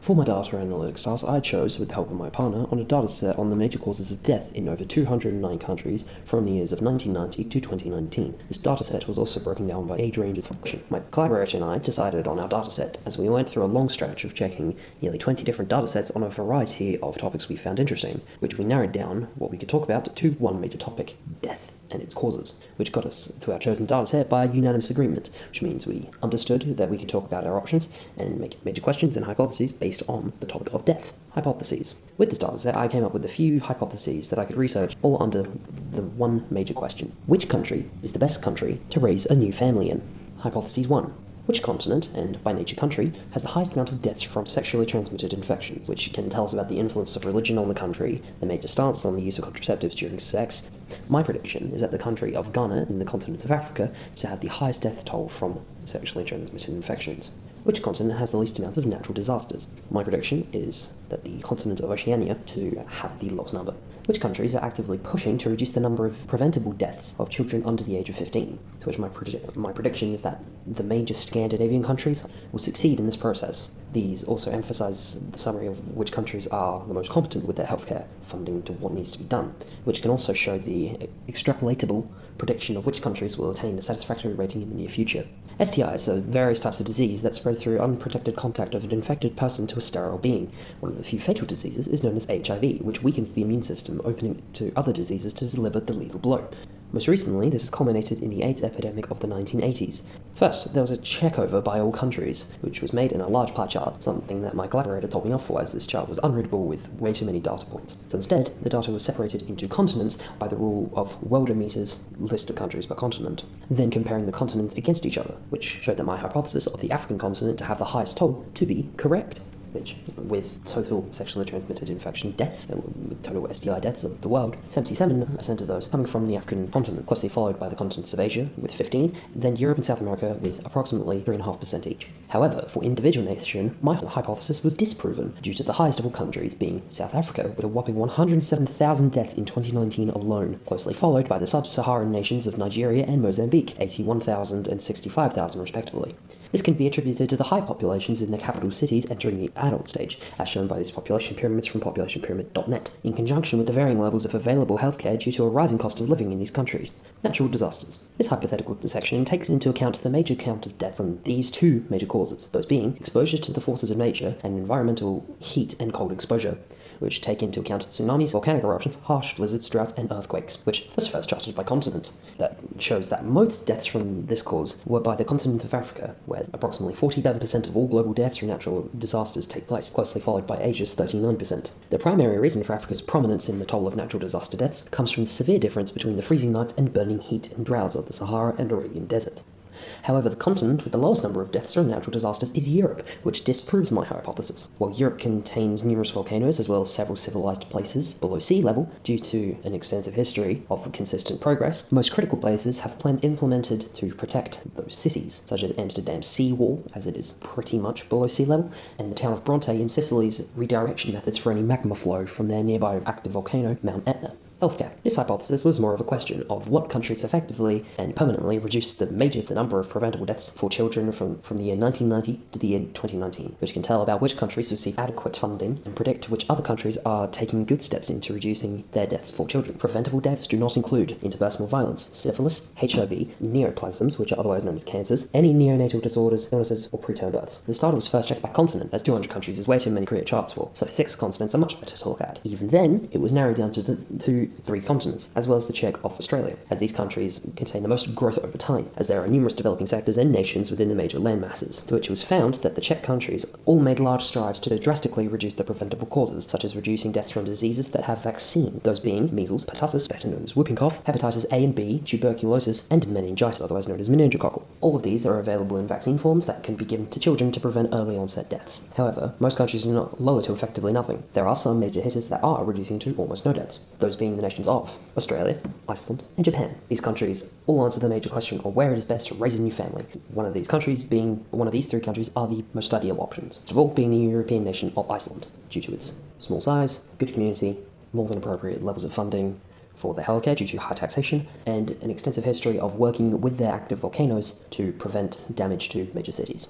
For my data analytics task, I chose, with the help of my partner, on a dataset on the major causes of death in over 209 countries from the years of 1990 to 2019. This dataset was also broken down by age range of function. My collaborator and I decided on our dataset as we went through a long stretch of checking nearly 20 different datasets on a variety of topics we found interesting, which we narrowed down what we could talk about to one major topic: death and its causes, which got us to our chosen dataset by unanimous agreement, which means we understood that we could talk about our options and make major questions and hypotheses based on the topic of death. Hypotheses. With this dataset, I came up with a few hypotheses that I could research, all under the one major question: which country is the best country to raise a new family in? Hypothesis 1. Which continent, and by nature country, has the highest amount of deaths from sexually transmitted infections, which can tell us about the influence of religion on the country, the major stance on the use of contraceptives during sex. My prediction is that the country of Ghana in the continent of Africa is to have the highest death toll from sexually transmitted infections. Which continent has the least amount of natural disasters? My prediction is that the continent of Oceania to have the lowest number. Which countries are actively pushing to reduce the number of preventable deaths of children under the age of 15? To which my prediction is that the major Scandinavian countries will succeed in this process. These also emphasize the summary of which countries are the most competent with their healthcare funding to what needs to be done, which can also show the extrapolatable prediction of which countries will attain a satisfactory rating in the near future. STIs are various types of disease that spread through unprotected contact of an infected person to a sterile being. One of the few fatal diseases is known as HIV, which weakens the immune system, opening to other diseases to deliver the lethal blow. Most recently, this has culminated in the AIDS epidemic of the 1980s. First, there was a checkover by all countries, which was made in a large pie chart, something that my collaborator told me off for, as this chart was unreadable with way too many data points. So instead, the data was separated into continents by the rule of Worldometer's list of countries per continent, then comparing the continents against each other, which showed that my hypothesis of the African continent to have the highest toll to be correct. Which, with total sexually transmitted infection deaths, with total STI deaths of the world, 77% of those coming from the African continent, closely followed by the continents of Asia with 15%, then Europe and South America with approximately 3.5% each. However, for individual nation, my hypothesis was disproven due to the highest of all countries being South Africa, with a whopping 107,000 deaths in 2019 alone, closely followed by the sub-Saharan nations of Nigeria and Mozambique, 81,000 and 65,000 respectively. This can be attributed to the high populations in the capital cities entering the adult stage, as shown by these population pyramids from populationpyramid.net, in conjunction with the varying levels of available healthcare due to a rising cost of living in these countries. Natural disasters. This hypothetical section takes into account the major count of death from these two major causes, those being exposure to the forces of nature and environmental heat and cold exposure, which take into account tsunamis, volcanic eruptions, harsh blizzards, droughts, and earthquakes, which was first charted by continent. That shows that most deaths from this cause were by the continent of Africa, where approximately 47% of all global deaths from natural disasters take place, closely followed by Asia's 39%. The primary reason for Africa's prominence in the toll of natural disaster deaths comes from the severe difference between the freezing nights and burning heat and droughts of the Sahara and Arabian Desert. However, the continent with the lowest number of deaths from natural disasters is Europe, which disproves my hypothesis. While Europe contains numerous volcanoes as well as several civilized places below sea level due to an extensive history of consistent progress, most critical places have plans implemented to protect those cities, such as Amsterdam's seawall, as it is pretty much below sea level, and the town of Bronte in Sicily's redirection methods for any magma flow from their nearby active volcano, Mount Etna. Healthcare. This hypothesis was more of a question of what countries effectively and permanently reduced the number of preventable deaths for children from the year 1990 to the year 2019, which can tell about which countries receive adequate funding and predict which other countries are taking good steps into reducing their deaths for children. Preventable deaths do not include interpersonal violence, syphilis, HIV, neoplasms, which are otherwise known as cancers, any neonatal disorders, illnesses, or preterm births. This data was first checked by continent, as 200 countries is way too many to create charts for, so 6 continents are much better to look at. Even then, it was narrowed down to 3 continents, as well as the check of Australia, as these countries contain the most growth over time, as there are numerous developing sectors and nations within the major land masses, to which it was found that the checked countries all made large strides to drastically reduce the preventable causes, such as reducing deaths from diseases that have vaccine, those being measles, pertussis, better known as whooping cough, hepatitis A and B, tuberculosis, and meningitis, otherwise known as meningococcal. All of these are available in vaccine forms that can be given to children to prevent early onset deaths. However, most countries are not lower to effectively nothing. There are some major hitters that are reducing to almost no deaths, those being the nations of Australia, Iceland, and Japan. These countries all answer the major question of where it is best to raise a new family. One of these 3 countries are the most ideal options, first of all being the European nation of Iceland, due to its small size, good community, more than appropriate levels of funding for the healthcare due to high taxation, and an extensive history of working with their active volcanoes to prevent damage to major cities.